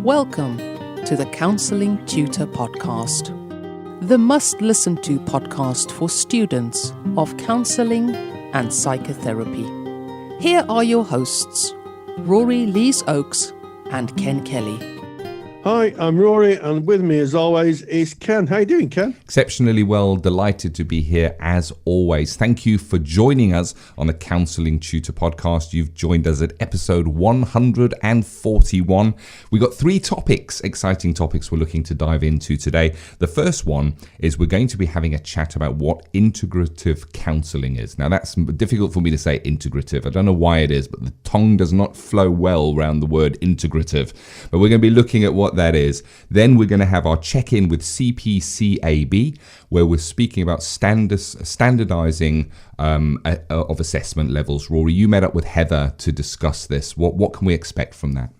Welcome to the Counselling Tutor Podcast, the must-listen-to podcast for students of counselling and psychotherapy. Here are your hosts, Rory Lees-Oakes and Ken Kelly. Hi, I'm Rory, and with me as always is Ken. How you doing, Ken? Exceptionally well, delighted to be here as always. Thank you for joining us on the Counselling Tutor Podcast. You've joined us at episode 141. We got three topics, exciting topics we're looking to dive into today. The first one is we're going to be having a chat about what integrative counselling is. Now that's difficult for me to say integrative. I don't know why it is, but the tongue does not flow well around the word integrative. But we're going to be looking at what that is. Then we're going to have our check-in with CPCAB, where we're speaking about standardising of assessment levels. Rory, you met up with Heather to discuss this. What can we expect from that?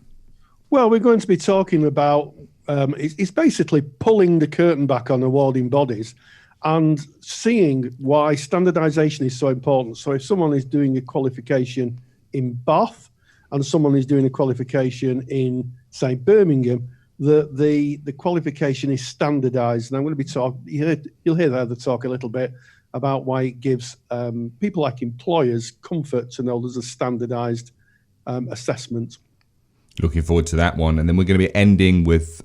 Well, we're going to be talking about, it's basically pulling the curtain back on awarding bodies and seeing why standardisation is so important. So if someone is doing a qualification in Bath and someone is doing a qualification in, say, Birmingham, the qualification is standardised. And I'm going to be you'll hear Heather talk a little bit about why it gives people like employers comfort to know there's a standardised assessment. Looking forward to that one. And then we're going to be ending with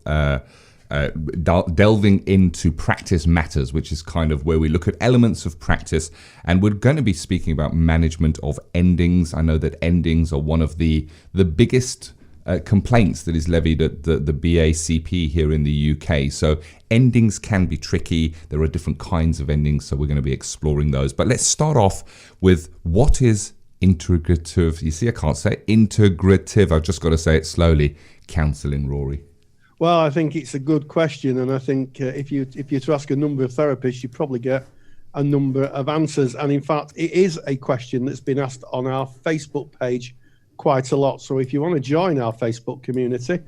delving into practice matters, which is kind of where we look at elements of practice. And we're going to be speaking about management of endings. I know that endings are one of the biggest complaints that is levied at the BACP here in the UK. So endings can be tricky. There are different kinds of endings, so we're going to be exploring those. But let's start off with what is integrative. You see, I can't say integrative. I've just got to say it slowly. Counselling, Rory. Well, I think it's a good question, and I think if you to ask a number of therapists, you probably get a number of answers. And in fact, it is a question that's been asked on our Facebook page quite a lot. So if you want to join our Facebook community,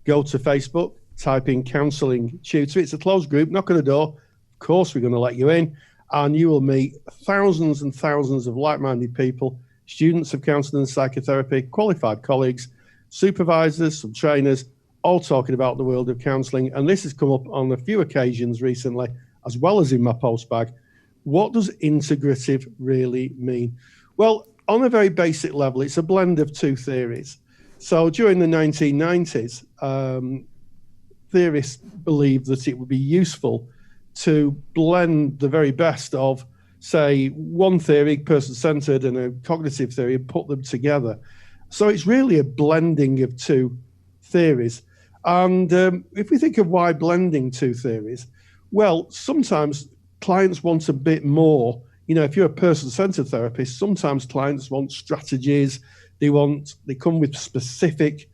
go to Facebook, type in Counselling Tutor. It's a closed group, knock on the door. Of course, we're going to let you in, and you will meet thousands and thousands of like-minded people, students of counselling and psychotherapy, qualified colleagues, supervisors, some trainers, all talking about the world of counselling. And this has come up on a few occasions recently, as well as in my post bag. What does integrative really mean? Well, on a very basic level, it's a blend of two theories. So during the 1990s, theorists believed that it would be useful to blend the very best of, say, one theory, person-centered, and a cognitive theory, and put them together. So it's really a blending of two theories. And if we think of why blending two theories, well, sometimes clients want a bit more. You know, if you're a person-centered therapist, sometimes clients want strategies. They come with specific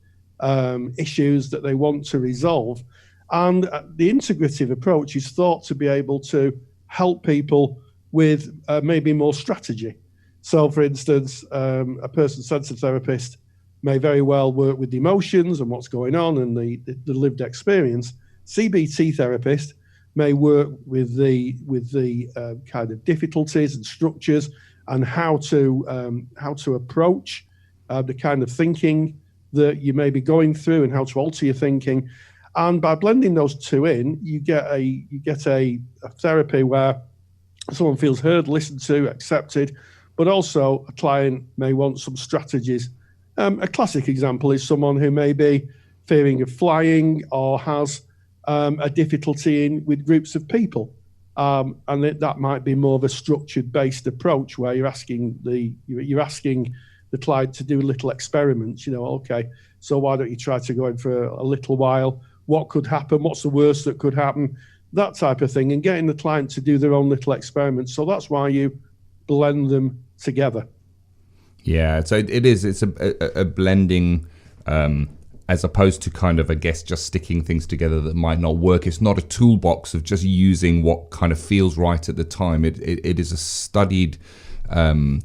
issues that they want to resolve. And the integrative approach is thought to be able to help people with maybe more strategy. So, for instance, a person-centered therapist may very well work with the emotions and what's going on and the lived experience. CBT therapist may work with the kind of difficulties and structures and how to approach the kind of thinking that you may be going through and how to alter your thinking. And by blending those two in, you get a therapy where someone feels heard, listened to, accepted, but also a client may want some strategies. A classic example is someone who may be fearing of flying or has a difficulty with groups of people, and that might be more of a structured-based approach where you're asking the client to do little experiments. You know, okay, so why don't you try to go in for a little while? What could happen? What's the worst that could happen? That type of thing, and getting the client to do their own little experiments. So that's why you blend them together. Yeah, so it is. It's a blending. As opposed to kind of, I guess, just sticking things together that might not work. It's not a toolbox of just using what kind of feels right at the time. It is a studied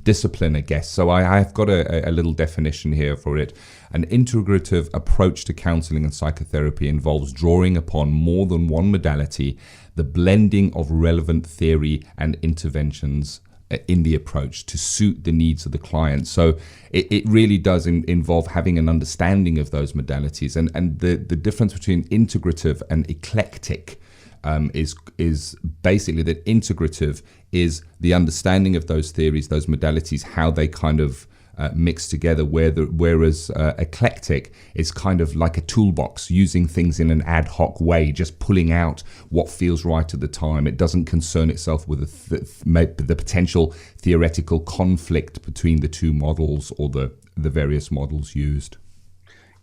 discipline, I guess. So I've got a little definition here for it. An integrative approach to counselling and psychotherapy involves drawing upon more than one modality, the blending of relevant theory and interventions in the approach to suit the needs of the client. So it really does involve having an understanding of those modalities, and the difference between integrative and eclectic is basically that integrative is the understanding of those theories, those modalities, how they kind of mixed together, whereas eclectic is kind of like a toolbox, using things in an ad hoc way, just pulling out what feels right at the time. It doesn't concern itself with the potential theoretical conflict between the two models or the various models used.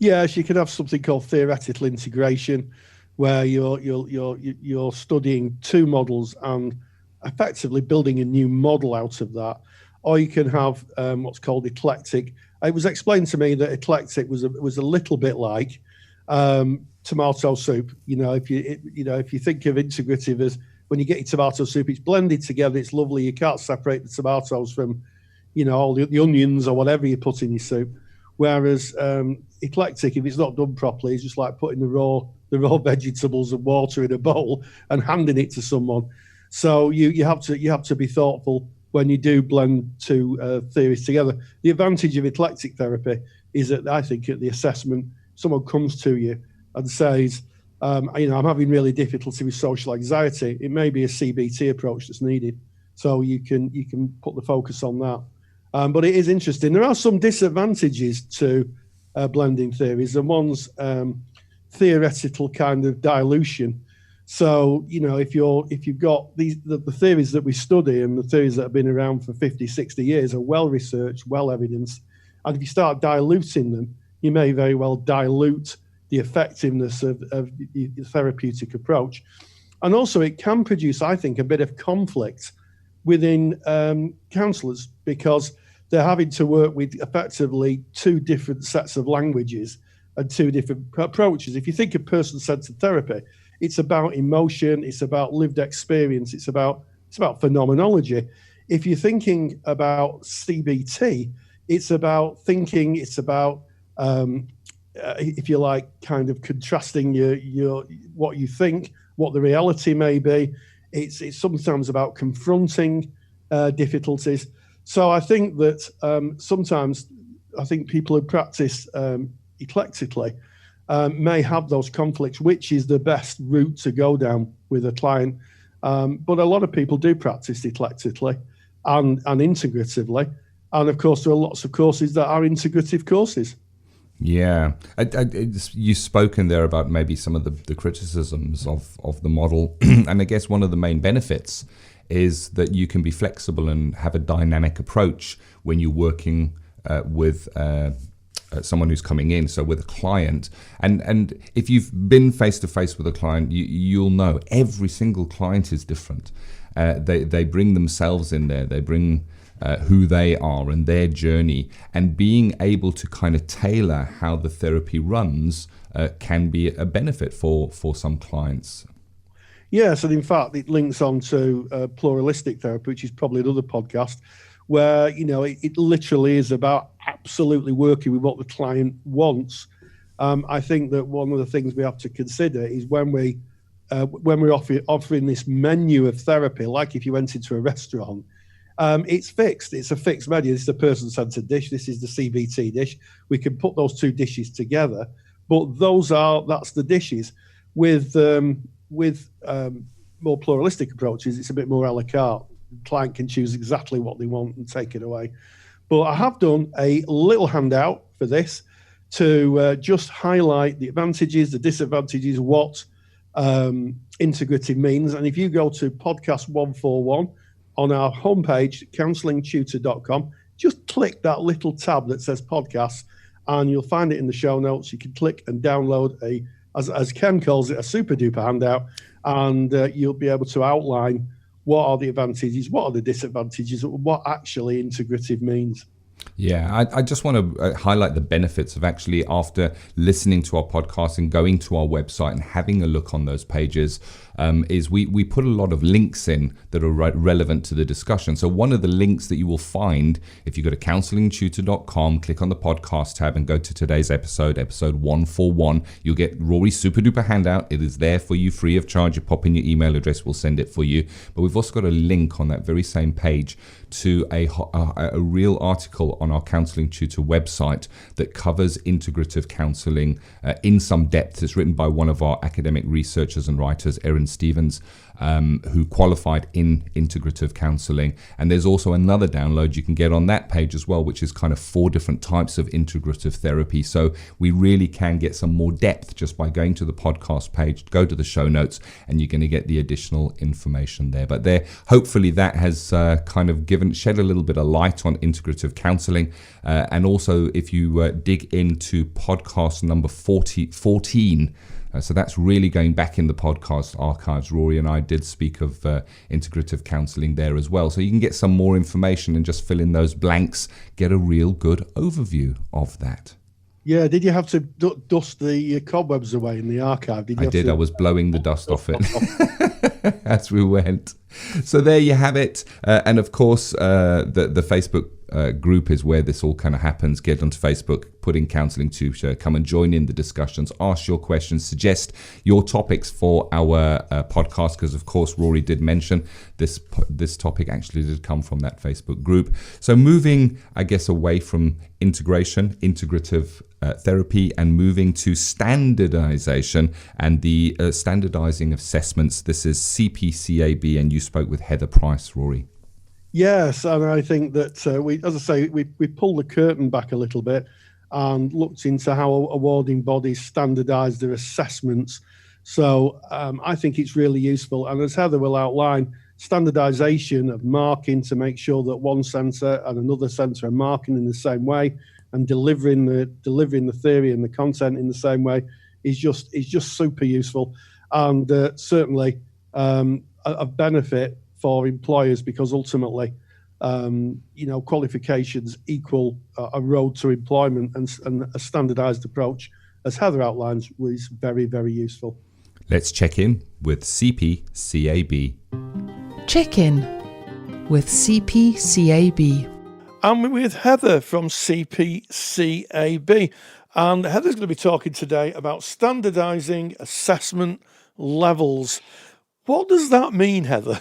Yes, you could have something called theoretical integration, where you're studying two models and effectively building a new model out of that. Or you can have what's called eclectic. It was explained to me that eclectic was a little bit like tomato soup. If you think of integrative as when you get your tomato soup, it's blended together, it's lovely. You can't separate the tomatoes from, all the onions or whatever you put in your soup. Whereas eclectic, if it's not done properly, is just like putting the raw vegetables and water in a bowl and handing it to someone. So you have to be thoughtful when you do blend two theories together. The advantage of eclectic therapy is that I think at the assessment, someone comes to you and says, I'm having really difficulty with social anxiety. It may be a CBT approach that's needed. So you can put the focus on that. But it is interesting. There are some disadvantages to blending theories, and one's theoretical kind of dilution. So, if you've got the theories that we study and the theories that have been around for 50, 60 years are well researched, well evidenced, and if you start diluting them, you may very well dilute the effectiveness of the therapeutic approach. And also it can produce, I think, a bit of conflict within counsellors, because they're having to work with effectively two different sets of languages and two different approaches. If you think of person-centered therapy, it's about emotion, it's about lived experience, it's about phenomenology. If you're thinking about CBT, it's about thinking, it's about, if you like, kind of contrasting your what you think, what the reality may be. It's sometimes about confronting difficulties. So I think that sometimes people who practice eclectically may have those conflicts, which is the best route to go down with a client. But a lot of people do practice eclectically and integratively. And of course, there are lots of courses that are integrative courses. Yeah. You've spoken there about maybe some of the criticisms of the model. And I guess one of the main benefits is that you can be flexible and have a dynamic approach when you're working with someone who's coming in, so with a client. And if you've been face-to-face with a client, you'll know every single client is different. They bring themselves in there. They bring who they are and their journey. And being able to kind of tailor how the therapy runs can be a benefit for some clients. Yes, and in fact, it links on to pluralistic therapy, which is probably another podcast, where, it literally is about absolutely working with what the client wants. I think that one of the things we have to consider is when we're offering this menu of therapy, like if you went into a restaurant, it's fixed. It's a fixed menu. This is a person-centered dish. This is the CBT dish. We can put those two dishes together, but that's the dishes. With more pluralistic approaches, it's a bit more a la carte. The client can choose exactly what they want and take it away. But I have done a little handout for this to just highlight the advantages, the disadvantages, what integrative means. And if you go to podcast 141 on our homepage, counsellingtutor.com, just click that little tab that says podcasts, and you'll find it in the show notes. You can click and download as Ken calls it, a super duper handout, and you'll be able to outline what are the advantages, what are the disadvantages, what actually integrative means. Yeah, I just want to highlight the benefits of actually, after listening to our podcast and going to our website and having a look on those pages, is we put a lot of links in that are relevant to the discussion. So one of the links that you will find, if you go to counsellingtutor.com, click on the podcast tab and go to today's episode 141, you'll get Rory's super duper handout. It is there for you free of charge. You pop in your email address, we'll send it for you. But we've also got a link on that very same page to a real article on our Counselling Tutor website that covers integrative counselling in some depth. It's written by one of our academic researchers and writers, Erin Stevens, who qualified in integrative counselling. And there's also another download you can get on that page as well, which is kind of 4 different types of integrative therapy. So we really can get some more depth just by going to the podcast page, go to the show notes, and you're going to get the additional information there. But there, hopefully that has kind of shed a little bit of light on integrative counselling. And also, if you dig into podcast number 14, so that's really going back in the podcast archives. Rory and I did speak of integrative counselling there as well. So you can get some more information and just fill in those blanks, get a real good overview of that. Yeah, did you have to dust the cobwebs away in the archive? I did. I was blowing the dust off it as we went. So there you have it. And of course, the Facebook group is where this all kind of happens. Get onto Facebook, put in Counselling Tutor, come and join in the discussions, ask your questions, suggest your topics for our podcast, because of course Rory did mention this topic actually did come from that Facebook group. So moving, I guess, away from integrative therapy and moving to standardization and the standardizing of assessments. This is CPCAB, and you spoke with Heather Price, Rory. Yes, and I think that we pulled the curtain back a little bit and looked into how awarding bodies standardise their assessments. So I think it's really useful. And as Heather will outline, standardisation of marking to make sure that one centre and another centre are marking in the same way and delivering the theory and the content in the same way is just super useful, and certainly a benefit for employers, because ultimately, qualifications equal a road to employment, and a standardised approach, as Heather outlines, was very, very useful. Let's check in with CPCAB. Check in with CPCAB. I'm with Heather from CPCAB, and Heather's going to be talking today about standardising assessment levels. What does that mean, Heather?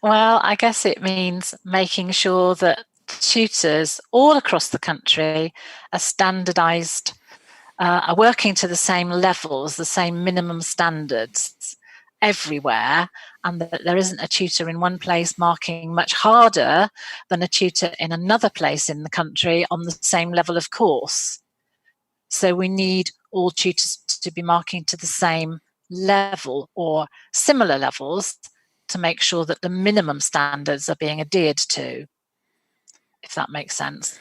Well, I guess it means making sure that tutors all across the country are standardised, are working to the same levels, the same minimum standards everywhere, and that there isn't a tutor in one place marking much harder than a tutor in another place in the country on the same level of course. So we need all tutors to be marking to the same level or similar levels to make sure that the minimum standards are being adhered to, if that makes sense.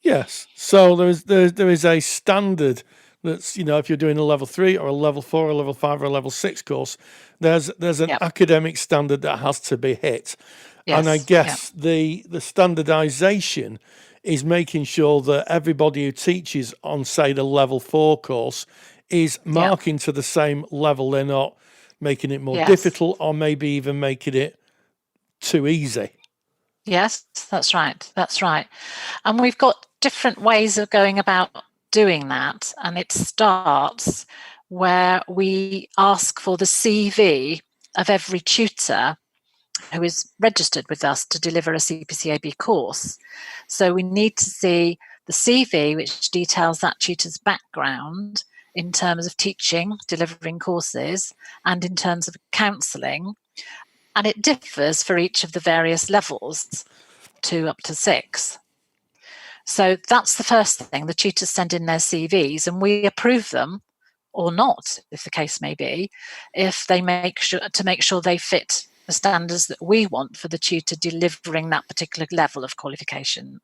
Yes. So there is a standard that's, if you're doing a level 3 or a level 4 or a level 5 or a level 6 course, there's an academic standard that has to be hit. Yes. And I guess the standardization is making sure that everybody who teaches on, say, the level 4 course is marking to the same level. They're not making it more difficult or maybe even making it too easy. Yes, that's right. And we've got different ways of going about doing that. And it starts where we ask for the CV of every tutor who is registered with us to deliver a CPCAB course. So we need to see the CV, which details that tutor's background in terms of teaching, delivering courses, and in terms of counselling. And it differs for each of the various levels, 2 up to 6. So that's the first thing. The tutors send in their CVs and we approve them, or not, if the case may be, if they make sure they fit the standards that we want for the tutor delivering that particular level of qualification.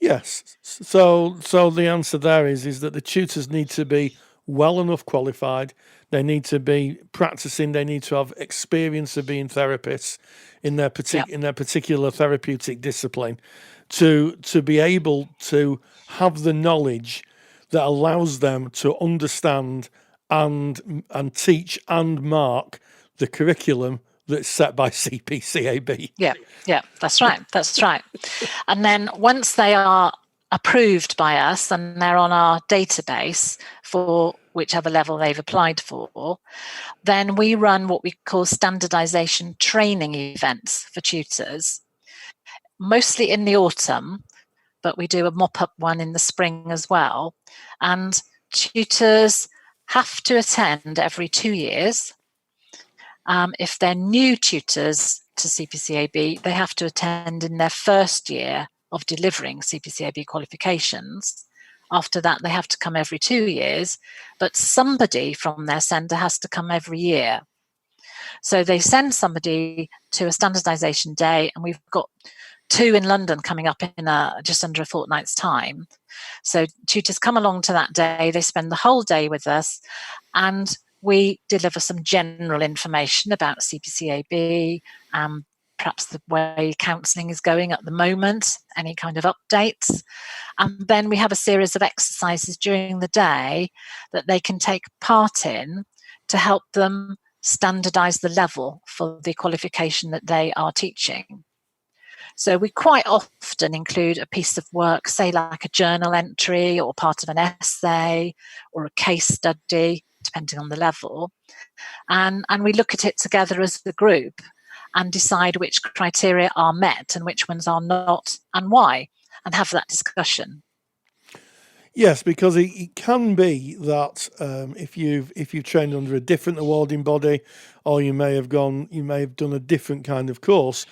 Yes. So the answer there is that the tutors need to be well enough qualified. They need to be practicing. They need to have experience of being therapists in their particular therapeutic discipline to be able to have the knowledge that allows them to understand and teach and mark the curriculum that's set by CPCAB. Yeah, that's right. And then once they are approved by us and they're on our database for whichever level they've applied for, then we run what we call standardisation training events for tutors, mostly in the autumn, but we do a mop-up one in the spring as well. And tutors have to attend every 2 years. If they're new tutors to CPCAB, they have to attend in their first year of delivering CPCAB qualifications. After that, they have to come every 2 years, but somebody from their centre has to come every year. So they send somebody to a standardisation day, and we've got 2 in London coming up in just under a fortnight's time. So tutors come along to that day, they spend the whole day with us, and we deliver some general information about CPCAB, perhaps the way counselling is going at the moment, any kind of updates. And then we have a series of exercises during the day that they can take part in to help them standardise the level for the qualification that they are teaching. So we quite often include a piece of work, say like a journal entry or part of an essay or a case study, depending on the level. And we look at it together as a group and decide which criteria are met and which ones are not and why, and have that discussion. Yes, because it can be that if you've trained under a different awarding body, or you may have done a different kind of course.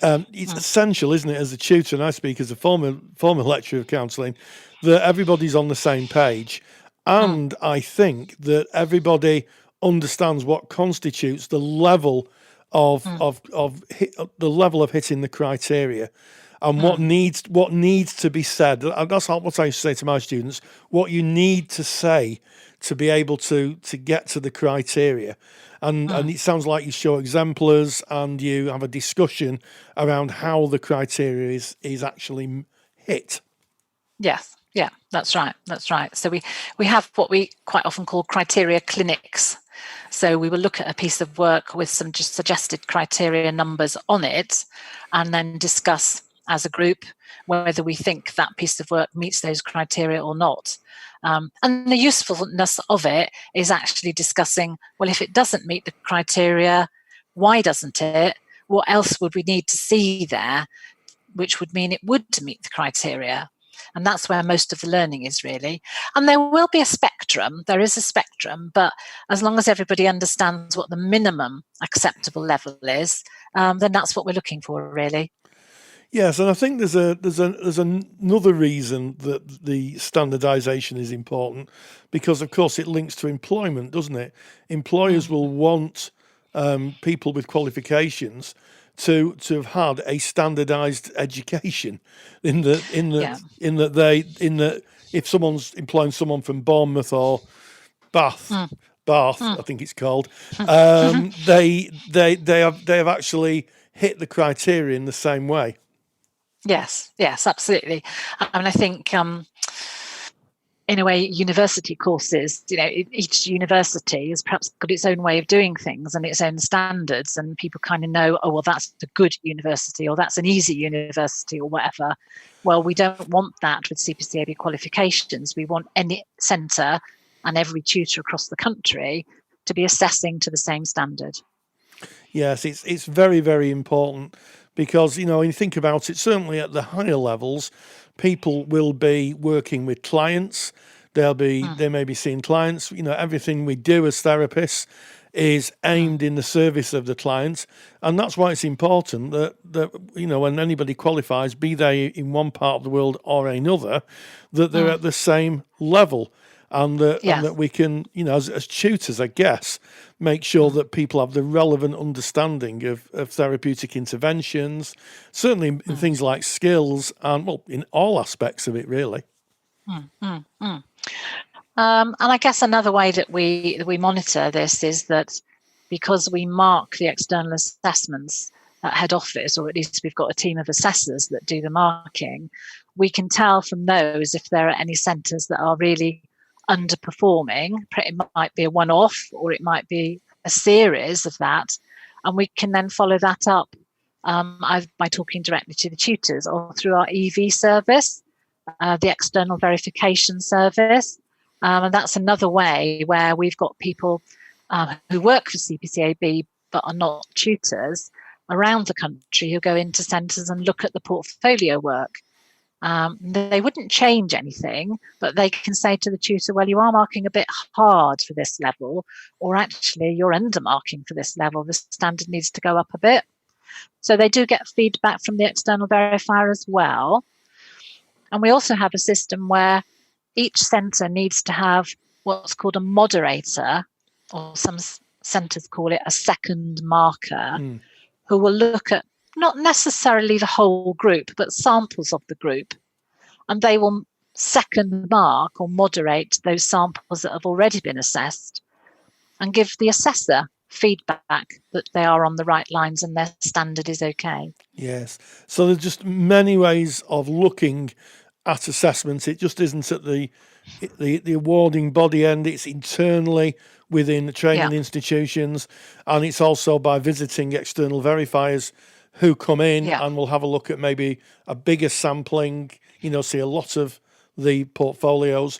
It's essential, isn't it, as a tutor, and I speak as a former lecturer of counselling, that everybody's on the same page, and I think that everybody understands what constitutes the level of hitting the criteria. And what needs to be said. That's what I say to my students. What you need to say to be able to get to the criteria. And it sounds like you show exemplars and you have a discussion around how the criteria is actually hit. Yes, yeah, that's right. So we have what we quite often call criteria clinics. So we will look at a piece of work with some just suggested criteria numbers on it, and then discuss as a group whether we think that piece of work meets those criteria or not. And the usefulness of it is actually discussing, well, if it doesn't meet the criteria, why doesn't it? What else would we need to see there, which would mean it would meet the criteria? And that's where most of the learning is, really. And there will be a spectrum. There is a spectrum, but as long as everybody understands what the minimum acceptable level is, then that's what we're looking for, really. Yes, and I think there's another reason that the standardisation is important, because of course it links to employment, doesn't it? Employers will want people with qualifications to have had a standardised education, in that if someone's employing someone from Bournemouth or Bath, I think it's called, they have actually hit the criteria in the same way. Yes, absolutely. And I think, in a way, university courses, each university has perhaps got its own way of doing things and its own standards, and people kind of know, oh, well, that's a good university, or that's an easy university, or whatever. Well, we don't want that with CPCAB qualifications. We want any centre and every tutor across the country to be assessing to the same standard. Yes, it's very, very important. Because, when you think about it, certainly at the higher levels, people will be working with clients. They may be seeing clients. Everything we do as therapists is aimed in the service of the client. And that's why it's important that when anybody qualifies, be they in one part of the world or another, that they're at the same level. And that we can, as tutors, I guess, make sure that people have the relevant understanding of therapeutic interventions, certainly in things like skills, and in all aspects of it, really. And I guess another way that we monitor this is that because we mark the external assessments at head office, or at least we've got a team of assessors that do the marking, we can tell from those if there are any centres that are really underperforming. It might be a one-off, or it might be a series of that, and we can then follow that up by talking directly to the tutors or through our EV service, the external verification service. And that's another way where we've got people who work for CPCAB but are not tutors around the country who go into centres and look at the portfolio work. They wouldn't change anything, but they can say to the tutor, well, you are marking a bit hard for this level, or actually you're undermarking for this level. The standard needs to go up a bit. So they do get feedback from the external verifier as well. And we also have a system where each centre needs to have what's called a moderator, or some centres call it a second marker, who will look at not necessarily the whole group, but samples of the group. And they will second mark or moderate those samples that have already been assessed and give the assessor feedback that they are on the right lines and their standard is okay. Yes. So there's just many ways of looking at assessments. It just isn't at the awarding body end, it's internally within the training institutions, and it's also by visiting external verifiers who come in and will have a look at maybe a bigger sampling, see a lot of the portfolios,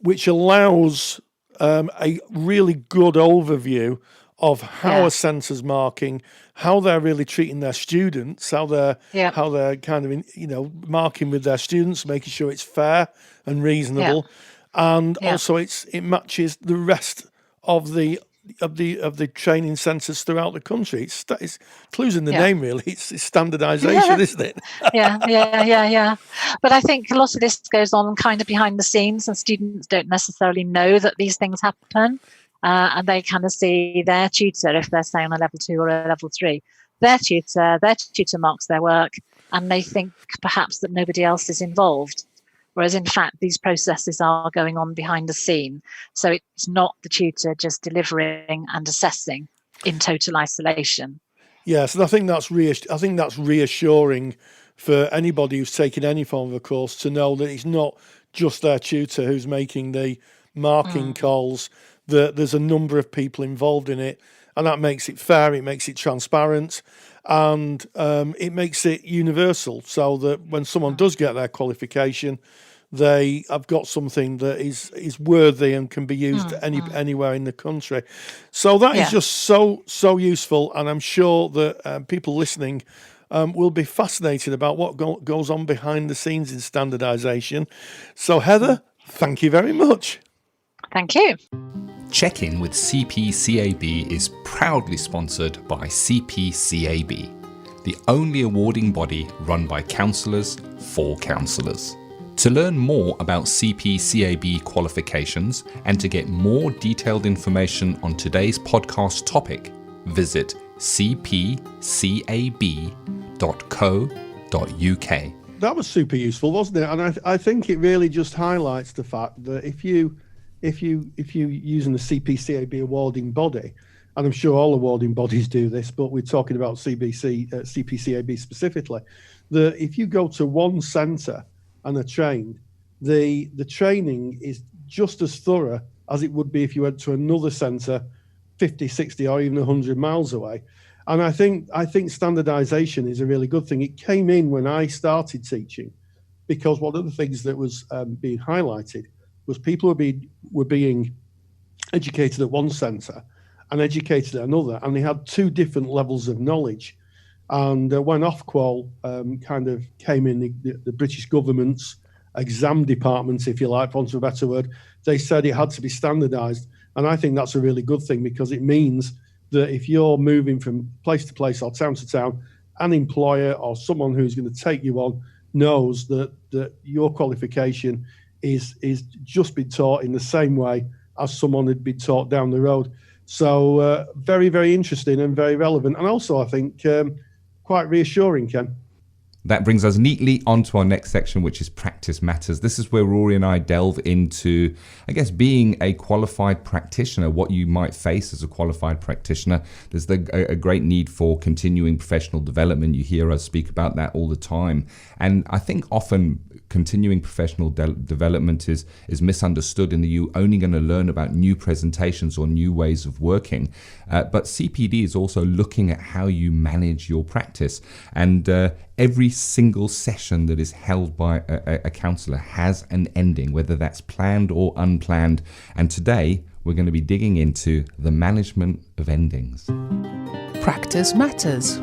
which allows a really good overview of how a centre's marking, how they're really treating their students, how they're kind of marking with their students, making sure it's fair and reasonable, and also it matches the rest of the training centres throughout the country. It's clues in the name, really. It's standardisation, isn't it? Yeah. But I think a lot of this goes on kind of behind the scenes, and students don't necessarily know that these things happen. And they kind of see their tutor, if they're say on a level 2 or a level 3, their tutor marks their work, and they think perhaps that nobody else is involved. Whereas in fact, these processes are going on behind the scene. So it's not the tutor just delivering and assessing in total isolation. Yes, and I think that's reassuring for anybody who's taken any form of a course to know that it's not just their tutor who's making the marking calls, that there's a number of people involved in it, and that makes it fair, it makes it transparent, and it makes it universal, so that when someone does get their qualification, they have got something that is worthy and can be used anywhere in the country. So that is just so useful, and I'm sure that people listening will be fascinated about what goes on behind the scenes in standardisation. So Heather, thank you very much. Thank you. Check-in with CPCAB is proudly sponsored by CPCAB, the only awarding body run by counsellors for counsellors. To learn more about CPCAB qualifications and to get more detailed information on today's podcast topic, visit cpcab.co.uk. That was super useful, wasn't it? And I think it really just highlights the fact that if you using the CPCAB awarding body, and I'm sure all awarding bodies do this, but we're talking about CPCAB specifically, that if you go to one centre and are trained, the training is just as thorough as it would be if you went to another centre 50, 60 or even 100 miles away. And I think standardisation is a really good thing. It came in when I started teaching, because one of the things that was being highlighted was people were being educated at one centre and educated at another, and they had two different levels of knowledge. And when Ofqual kind of came in, the British government's exam department, if you like, for want of a better word, they said it had to be standardised. And I think that's a really good thing, because it means that if you're moving from place to place or town to town, an employer or someone who's going to take you on knows that your qualification is just been taught in the same way as someone had been taught down the road. So very, very interesting and very relevant. And also, I think, quite reassuring, Ken. That brings us neatly onto our next section, which is Practice Matters. This is where Rory and I delve into, I guess, being a qualified practitioner, what you might face as a qualified practitioner. There's a great need for continuing professional development. You hear us speak about that all the time. And I think often continuing professional development is misunderstood in that you're only going to learn about new presentations or new ways of working. But CPD is also looking at how you manage your practice. And every single session that is held by a counsellor has an ending, whether that's planned or unplanned. And today, we're going to be digging into the management of endings. Practice matters.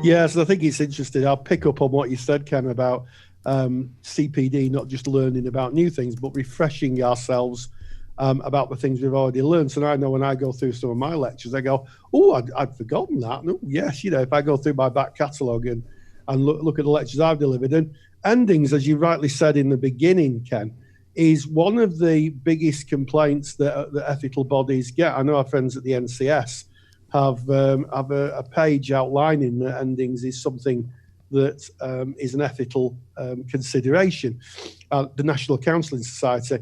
Yes, I think it's interesting. I'll pick up on what you said, Ken, about CPD, not just learning about new things, but refreshing ourselves about the things we've already learned. So I know when I go through some of my lectures, I go, oh, I'd forgotten that. And, oh, yes, if I go through my back catalogue and look at the lectures I've delivered. And endings, as you rightly said in the beginning, Ken, is one of the biggest complaints that ethical bodies get. I know our friends at the NCS have a page outlining that endings is something that is an ethical consideration, the National Counselling Society.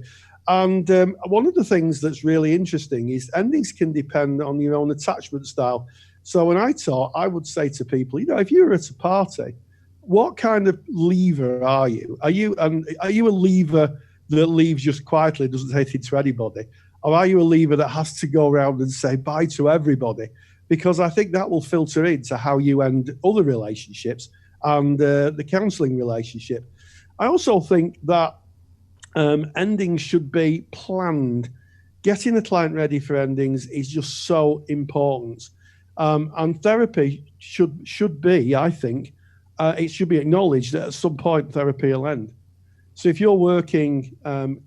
And one of the things that's really interesting is endings can depend on your own attachment style. So when I taught, I would say to people, if you're at a party, what kind of leaver are you? Are you a leaver that leaves just quietly, doesn't say anything to anybody? Or are you a leaver that has to go around and say bye to everybody? Because I think that will filter into how you end other relationships and the counselling relationship. I also think that endings should be planned. Getting the client ready for endings is just so important. And therapy should be, I think, it should be acknowledged that at some point therapy will end. So if you're working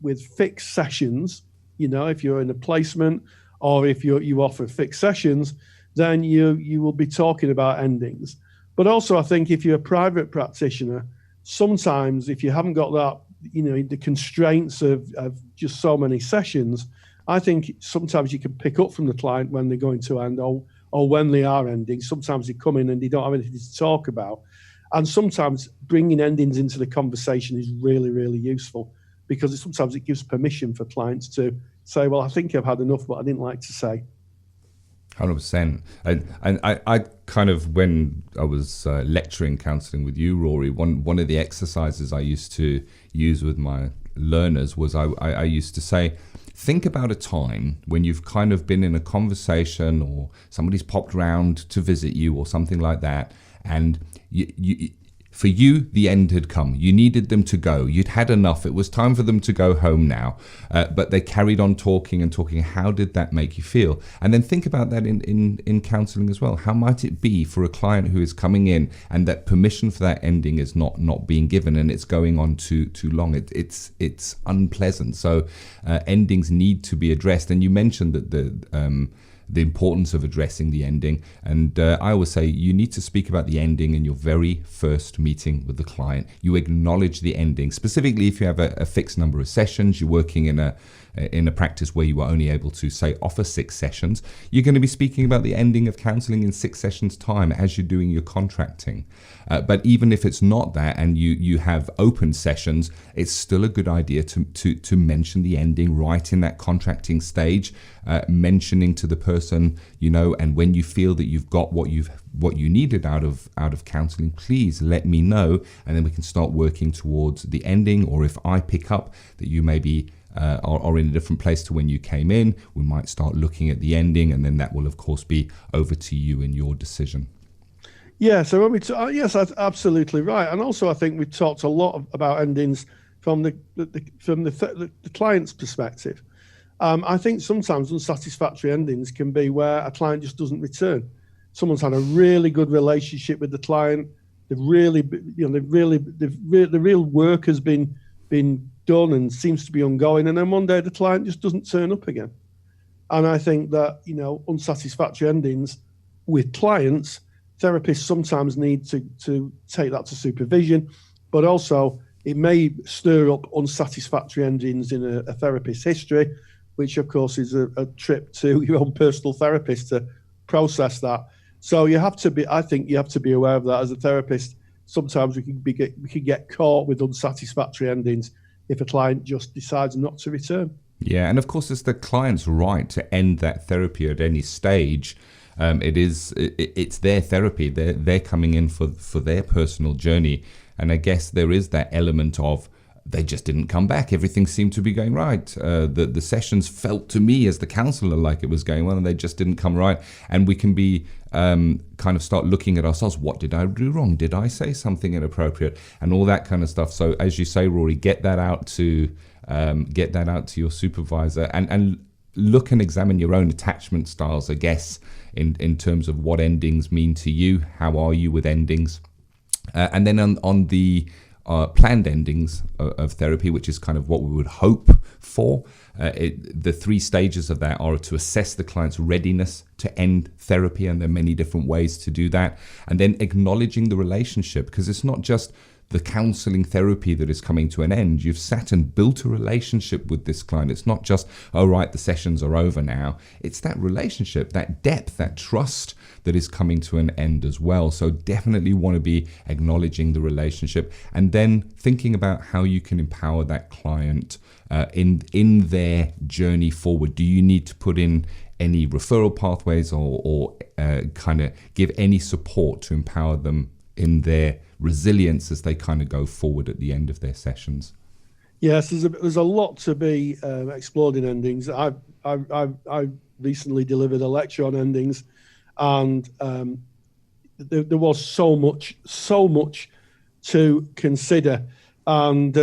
with fixed sessions, if you're in a placement or if you offer fixed sessions, then you will be talking about endings. But also I think if you're a private practitioner, sometimes if you haven't got that, the constraints of just so many sessions, I think sometimes you can pick up from the client when they're going to end or when they are ending. Sometimes they come in and they don't have anything to talk about. And sometimes bringing endings into the conversation is really, really useful because sometimes it gives permission for clients to say, well, I think I've had enough, but I didn't like to say. 100%. And I kind of, when I was lecturing counselling with you, Rory, one of the exercises I used to use with my learners was I used to say, think about a time when you've kind of been in a conversation or somebody's popped round to visit you or something like that, and for you, the end had come. You needed them to go. You'd had enough. It was time for them to go home now. But they carried on talking and talking. How did that make you feel? And then think about that in counselling as well. How might it be for a client who is coming in and that permission for that ending is not being given and it's going on too long? It's unpleasant. So endings need to be addressed. And you mentioned that the importance of addressing the ending. And I always say you need to speak about the ending in your very first meeting with the client. You acknowledge the ending, specifically if you have a fixed number of sessions, you're working in a practice where you are only able to, say, offer 6 sessions, you're going to be speaking about the ending of counselling in 6 sessions' time as you're doing your contracting. But even if it's not that and you have open sessions, it's still a good idea to mention the ending right in that contracting stage, mentioning to the person, and when you feel that you've got what you needed out of counselling, please let me know, and then we can start working towards the ending. Or if I pick up that you maybe are in a different place to when you came in, we might start looking at the ending, and then that will of course be over to you in your decision. Yeah, so when yes, that's absolutely right. And also I think we've talked a lot about endings from the client's perspective. I think sometimes unsatisfactory endings can be where a client just doesn't return. Someone's had a really good relationship with the client. The real work has been done and seems to be ongoing, and then one day the client just doesn't turn up again. And I think that unsatisfactory endings with clients, therapists sometimes need to take that to supervision, but also it may stir up unsatisfactory endings in a therapist's history, which of course is a trip to your own personal therapist to process that. So I think you have to be aware of that as a therapist. sometimes we can get caught with unsatisfactory endings if a client just decides not to return. Yeah, and of course it's the client's right to end that therapy at any stage. It's their therapy. They're coming in for their personal journey, and I guess there is that element of they just didn't come back. Everything seemed to be going right. The sessions felt to me as the counsellor like it was going well, and they just didn't come right. And we can be kind of start looking at ourselves. What did I do wrong? Did I say something inappropriate? And all that kind of stuff. So as you say, Rory, get that out to your supervisor, and look and examine your own attachment styles, I guess, in terms of what endings mean to you. How are you with endings? And then on the planned endings of therapy, which is kind of what we would hope for. The 3 stages of that are to assess the client's readiness to end therapy, and there are many different ways to do that. And then acknowledging the relationship, because it's not just the counselling therapy that is coming to an end. You've sat and built a relationship with this client. It's not just, oh, right, the sessions are over now. It's that relationship, that depth, that trust that is coming to an end as well. So definitely want to be acknowledging the relationship, and then thinking about how you can empower that client in their journey forward. Do you need to put in any referral pathways or kind of give any support to empower them in their resilience as they kind of go forward at the end of their sessions? Yes, there's a lot to be explored in endings. I recently delivered a lecture on endings, and there was so much to consider. And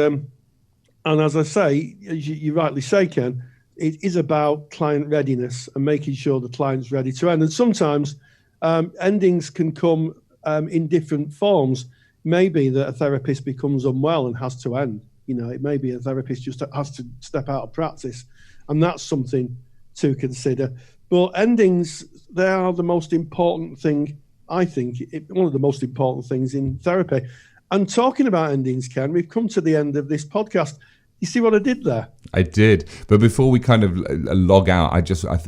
as I say, as you rightly say, Ken, it is about client readiness and making sure the client's ready to end. And sometimes endings can come in different forms. Maybe that a therapist becomes unwell and has to end. It may be a therapist just has to step out of practice, and that's something to consider. But endings, they are the most important thing, I think, one of the most important things in therapy. And talking about endings, Ken, we've come to the end of this podcast. You see what I did there? I did. But before we kind of log out,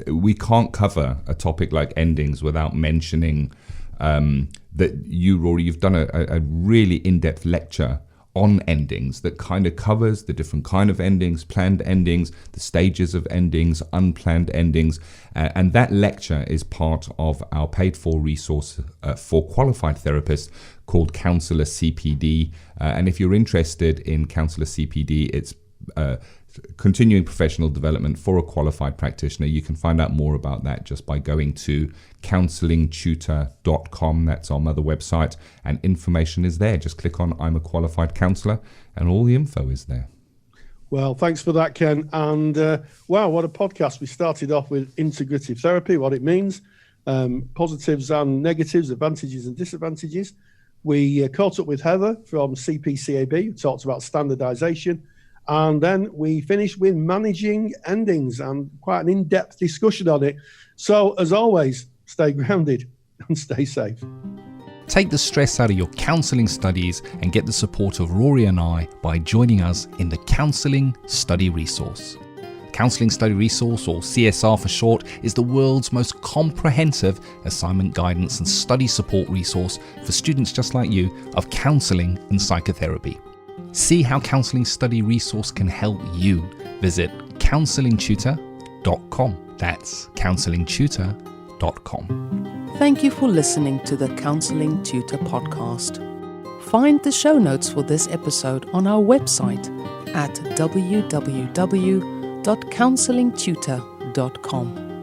we can't cover a topic like endings without mentioning that you, Rory, you've done a really in-depth lecture on endings that kind of covers the different kind of endings, planned endings, the stages of endings, unplanned endings. And that lecture is part of our paid-for resource for qualified therapists called Counsellor CPD. And if you're interested in Counsellor CPD, it's continuing professional development for a qualified practitioner. You can find out more about that just by going to counsellingtutor.com. That's our mother website, and information is there. Just click on I'm a qualified counsellor and all the info is there. Well, thanks for that, Ken. And wow, what a podcast. We started off with integrative therapy, what it means, positives and negatives, advantages and disadvantages. We caught up with Heather from CPCAB, who talked about standardisation. And then we finished with managing endings and quite an in-depth discussion on it. So, as always, stay grounded and stay safe. Take the stress out of your counselling studies and get the support of Rory and I by joining us in the Counselling Study Resource. Counselling Study Resource, or CSR for short, is the world's most comprehensive assignment guidance and study support resource for students just like you of counselling and psychotherapy. See how Counselling Study Resource can help you. Visit counsellingtutor.com. That's counsellingtutor.com. Thank you for listening to the Counselling Tutor Podcast. Find the show notes for this episode on our website at www.counsellingtutor.com.